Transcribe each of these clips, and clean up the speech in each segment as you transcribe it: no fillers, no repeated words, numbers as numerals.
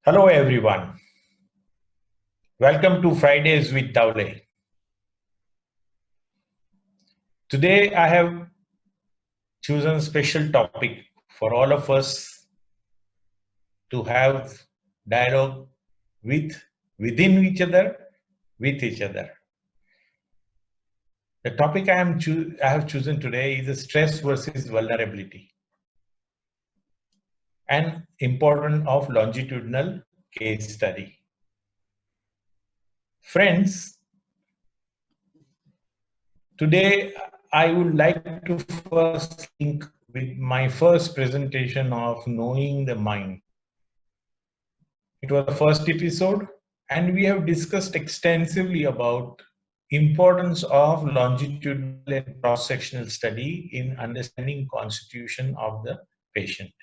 Hello everyone. Welcome to Fridays with Dhawale. Today I have chosen a special topic for all of us to have dialogue within each other, with each other. The topic I have chosen today is the stress versus vulnerability and importance of longitudinal case study. Friends, today I would like to first link with my first presentation of knowing the mind. It was the first episode, and we have discussed extensively about importance of longitudinal and cross-sectional study in understanding constitution of the patient.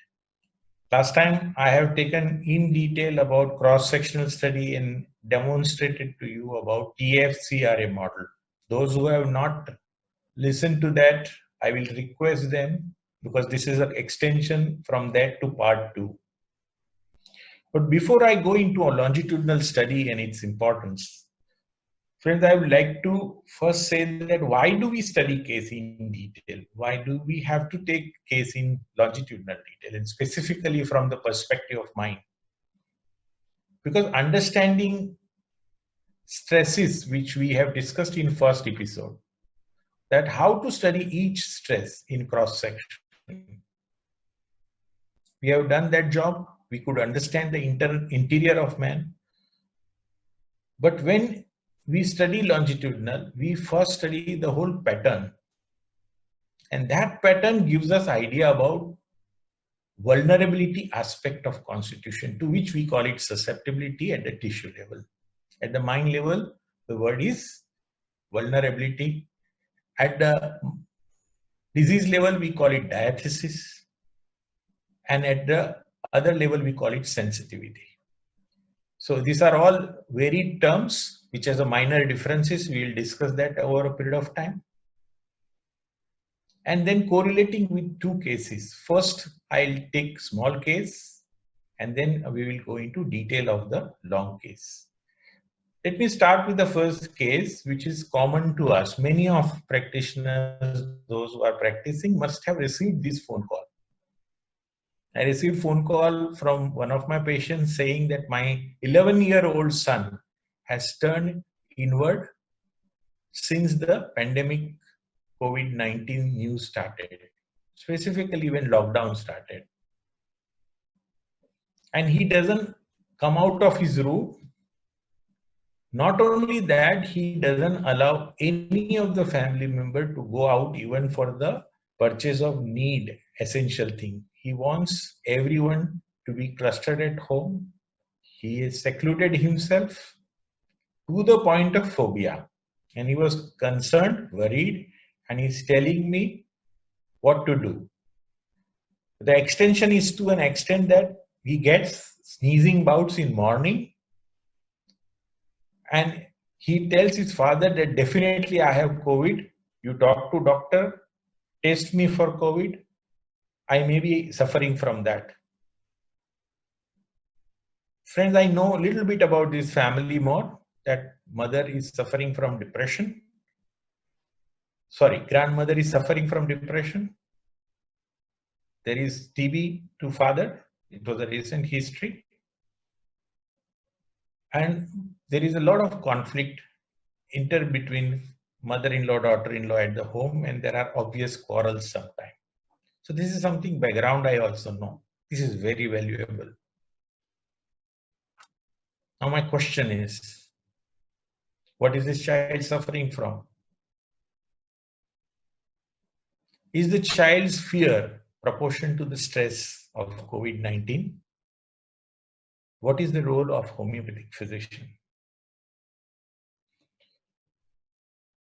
Last time I have taken in detail about cross-sectional study and demonstrated to you about TFCRA model. Those who have not listened to that, I will request them, because this is an extension from that to part 2. But before I go into a longitudinal study and its importance, friends, I would like to first say that why do we study case in detail? Why do we have to take case in longitudinal detail, and specifically from the perspective of mind? Because understanding stresses, which we have discussed in first episode, that how to study each stress in cross section. We have done that job. We could understand the interior of man. But when we study longitudinal, we first study the whole pattern. And that pattern gives us idea about vulnerability aspect of constitution, to which we call it susceptibility at the tissue level. At the mind level, the word is vulnerability. At the disease level, we call it diathesis. And at the other level, we call it sensitivity. So these are all varied terms which has a minor differences. We will discuss that over a period of time. And then correlating with two cases. First, I'll take small case, and then we will go into detail of the long case. Let me start with the first case, which is common to us. Many of practitioners, those who are practicing, must have received this phone call. I received a phone call from one of my patients saying that my 11-year-old son has turned inward since the pandemic COVID-19 news started, specifically when lockdown started. And he doesn't come out of his room. Not only that, he doesn't allow any of the family member to go out even for the purchase of essential thing. He wants everyone to be clustered at home. He has secluded himself to the point of phobia. And he was concerned, worried, and he's telling me what to do. The extension is to an extent that he gets sneezing bouts in morning, and he tells his father that definitely I have COVID. You talk to doctor, test me for COVID. I may be suffering from that. Friends, I know a little bit about this family more, that mother is suffering from depression. Sorry, grandmother is suffering from depression. There is TB to father. It was a recent history. And there is a lot of conflict between mother-in-law, daughter-in-law at the home, and there are obvious quarrels sometimes. So this is something background I also know. This is very valuable. Now my question is, what is this child suffering from? Is the child's fear proportional to the stress of COVID-19? What is the role of homeopathic physician?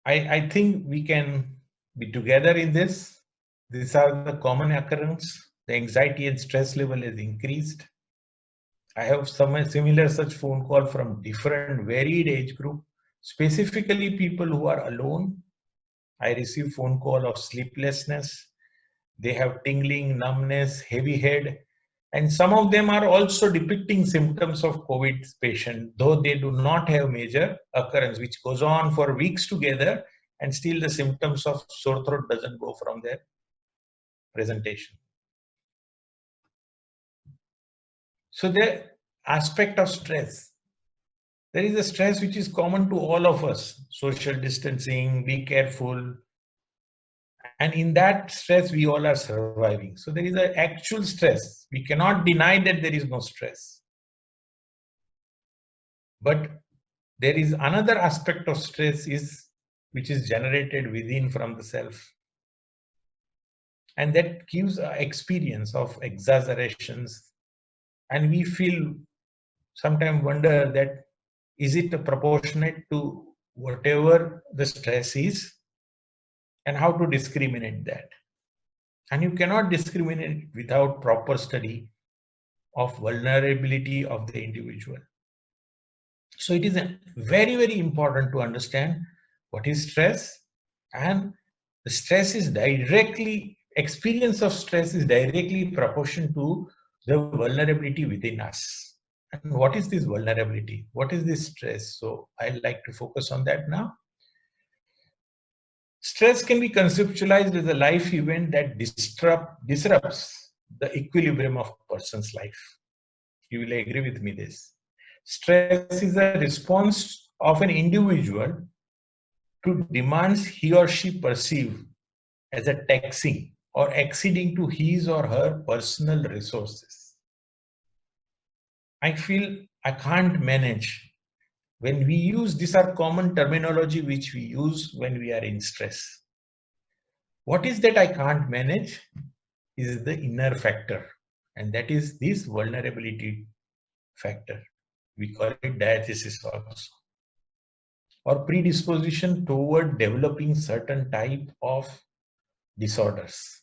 I think we can be together in this. These are the common occurrence. The anxiety and stress level is increased. I have some similar such phone call from different varied age group, specifically people who are alone. I receive phone call of sleeplessness. They have tingling, numbness, heavy head. And some of them are also depicting symptoms of COVID patient, though they do not have major occurrence, which goes on for weeks together, and still the symptoms of sore throat doesn't go from their presentation. So the aspect of stress, there is a stress which is common to all of us: social distancing, be careful. And in that stress, we all are surviving. So there is an actual stress. We cannot deny that there is no stress. But there is another aspect of stress which is generated within from the self. And that gives an experience of exaggerations. And we feel, sometimes wonder that, is it proportionate to whatever the stress is, and how to discriminate that. And you cannot discriminate without proper study of vulnerability of the individual. So it is very, very important to understand what is stress, and the stress is experience of stress is directly proportional to the vulnerability within us. And what is this vulnerability? What is this stress? So I'd like to focus on that now. Stress can be conceptualized as a life event that disrupts the equilibrium of a person's life. You will agree with me this. Stress is a response of an individual to demands he or she perceive as a taxing or exceeding to his or her personal resources. I feel I can't manage. When we use, these are common terminology which we use when we are in stress. What is that I can't manage is the inner factor, and that is this vulnerability factor. We call it diathesis also, or predisposition toward developing certain type of disorders.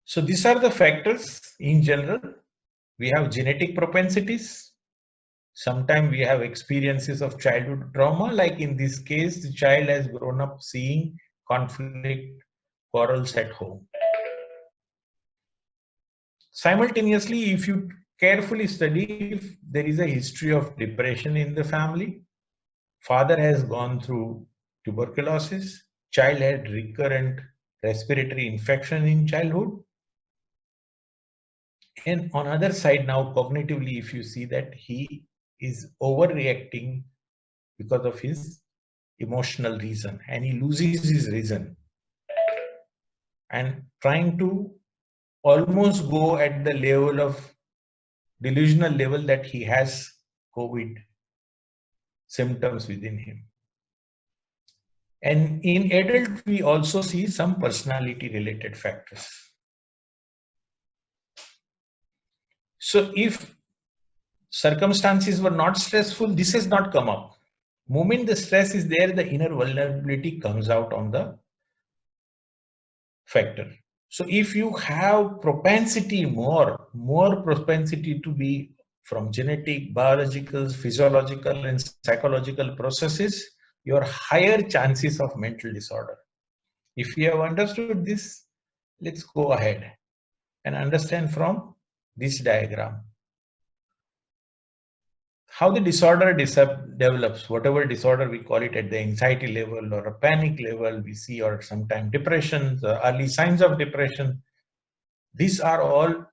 So these are the factors in general. We have genetic propensities. Sometimes we have experiences of childhood trauma, like in this case, the child has grown up seeing conflict, quarrels at home. Simultaneously, if you carefully study, if there is a history of depression in the family, father has gone through tuberculosis, child had recurrent respiratory infection in childhood, and on other side now cognitively, if you see that he is overreacting because of his emotional reason, and he loses his reason and trying to almost go at the level of delusional level that he has COVID symptoms within him. And in adult, we also see some personality related factors. So if circumstances were not stressful, this has not come up. Moment the stress is there, the inner vulnerability comes out on the factor. So if you have propensity, more propensity to be from genetic, biological, physiological, and psychological processes, your higher chances of mental disorder. If you have understood this, let's go ahead and understand from this diagram how the disorder develops. Whatever disorder we call it, at the anxiety level or a panic level, we see, or sometimes depression, the early signs of depression. These are all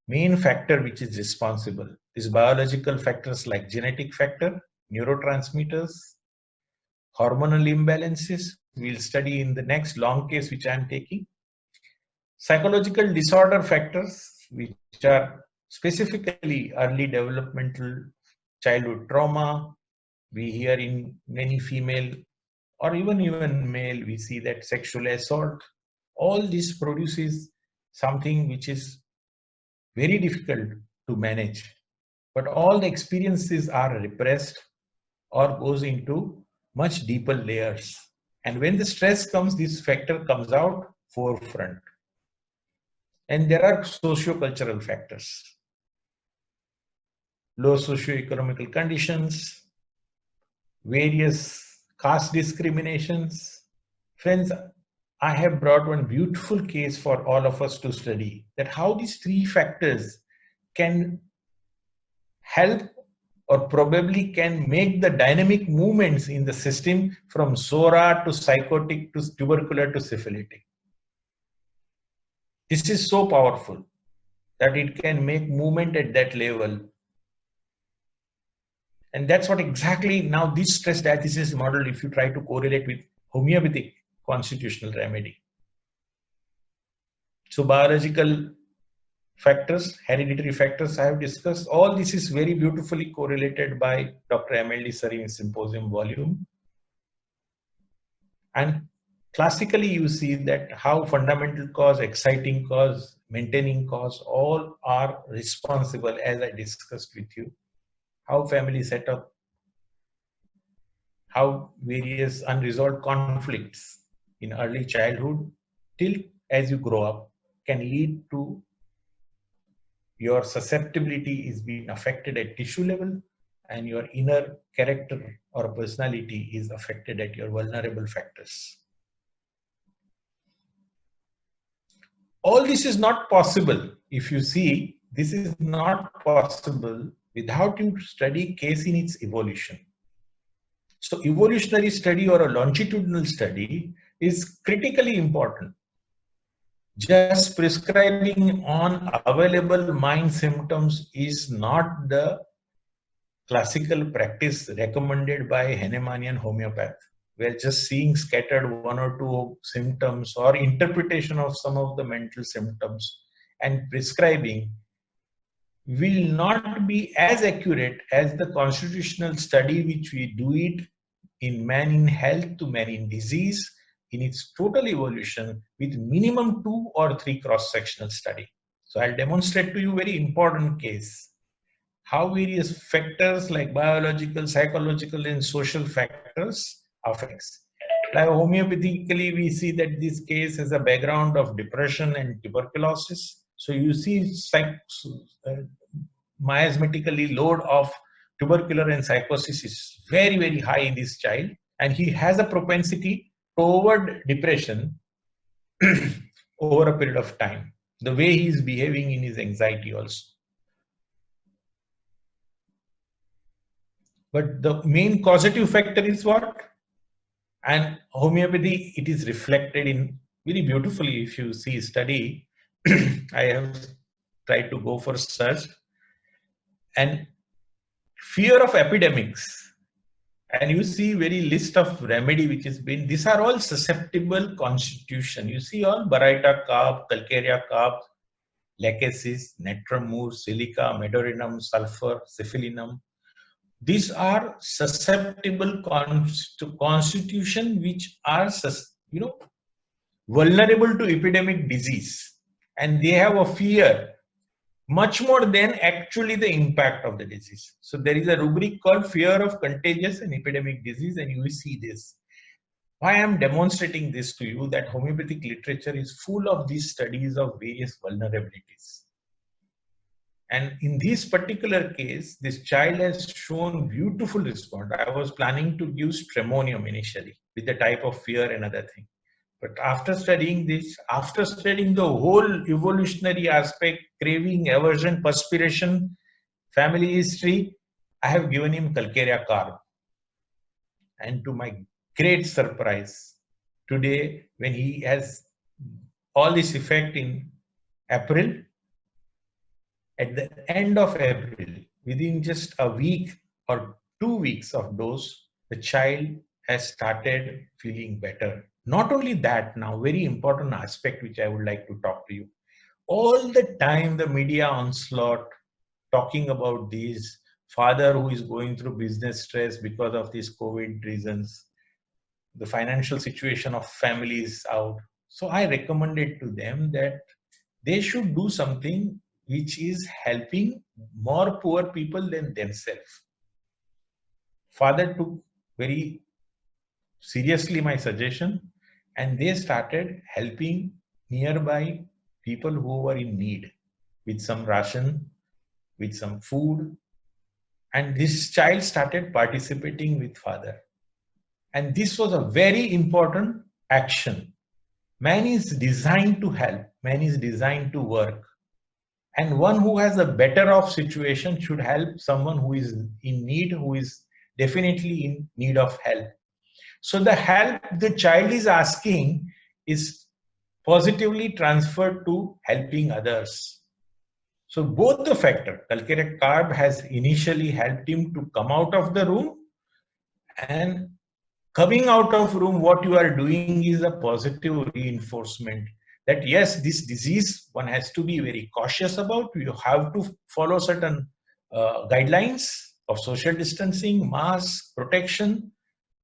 main factor which is responsible. These biological factors like genetic factor, neurotransmitters, hormonal imbalances, we'll study in the next long case which I am taking. Psychological disorder factors, which are specifically early developmental childhood trauma. We hear in many female or even male, we see that sexual assault. All this produces something which is very difficult to manage. But all the experiences are repressed or goes into much deeper layers. And when the stress comes, this factor comes out forefront. And there are socio-cultural factors. Low socio-economical conditions, various caste discriminations. Friends, I have brought one beautiful case for all of us to study, that how these three factors can help or probably can make the dynamic movements in the system from SORA to psychotic to tubercular to syphilitic. This is so powerful that it can make movement at that level. And that's what exactly now this stress diathesis model, if you try to correlate with homeopathic constitutional remedy. So biological factors, hereditary factors I have discussed. All this is very beautifully correlated by Dr. M.L.D. Sari in Symposium volume. And classically, you see that how fundamental cause, exciting cause, maintaining cause, all are responsible, as I discussed with you. How family setup, how various unresolved conflicts in early childhood till as you grow up can lead to your susceptibility is being affected at tissue level and your inner character or personality is affected at your vulnerable factors. All this is not possible. If you see, this is not possible without you study case in its evolution. So evolutionary study or a longitudinal study is critically important. Just prescribing on available mind symptoms is not the classical practice recommended by Hahnemannian homeopath. We're just seeing scattered one or two symptoms or interpretation of some of the mental symptoms and prescribing will not be as accurate as the constitutional study which we do it in man in health to man in disease in its total evolution with minimum 2 or 3 cross-sectional study. So I'll demonstrate to you very important case. How various factors like biological, psychological and social factors affects. Like homeopathically, we see that this case has a background of depression and tuberculosis. So you see miasmatically load of tubercular and psychosis is very, very high in this child. And he has a propensity toward depression over a period of time. The way he is behaving in his anxiety also. But the main causative factor is what? And homeopathy, it is reflected in very beautifully. If you see study, I have tried to go for search. And fear of epidemics. And you see very list of remedy which has been, these are all susceptible constitution. You see all Baraita carb, Calcarea carb, lachesis, netramur, silica, medorinum, sulfur, syphilinum. These are susceptible constitution which are, vulnerable to epidemic disease, and they have a fear much more than actually the impact of the disease. So there is a rubric called fear of contagious and epidemic disease, and you will see this. Why I am demonstrating this to you, that homeopathic literature is full of these studies of various vulnerabilities. And in this particular case, this child has shown beautiful response. I was planning to use stramonium initially with the type of fear and other thing. But after studying this, after studying the whole evolutionary aspect, craving, aversion, perspiration, family history, I have given him Calcarea carb. And to my great surprise, today when he has all this effect in April, at the end of April, within just a week or 2 weeks of dose, the child has started feeling better. Not only that, now very important aspect which I would like to talk to you. All the time the media onslaught talking about this father who is going through business stress because of these COVID reasons, the financial situation of families out. So I recommended to them that they should do something which is helping more poor people than themselves. Father took very seriously my suggestion, and they started helping nearby people who were in need with some ration, with some food. And this child started participating with father. And this was a very important action. Man is designed to help, man is designed to work. And one who has a better off situation should help someone who is in need, who is definitely in need of help. So the help the child is asking is positively transferred to helping others. So both the factor, calcium carb has initially helped him to come out of the room, and coming out of room, what you are doing is a positive reinforcement that yes, this disease one has to be very cautious about. You have to follow certain guidelines of social distancing, mask, protection,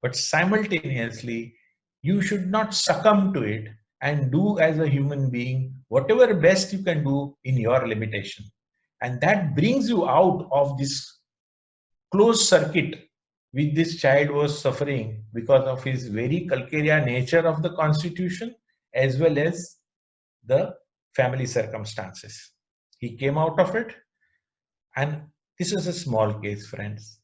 but simultaneously, you should not succumb to it and do as a human being whatever best you can do in your limitation. And that brings you out of this closed circuit which this child was suffering because of his very calcarea nature of the constitution as well as the family circumstances. He came out of it, and this is a small case, friends.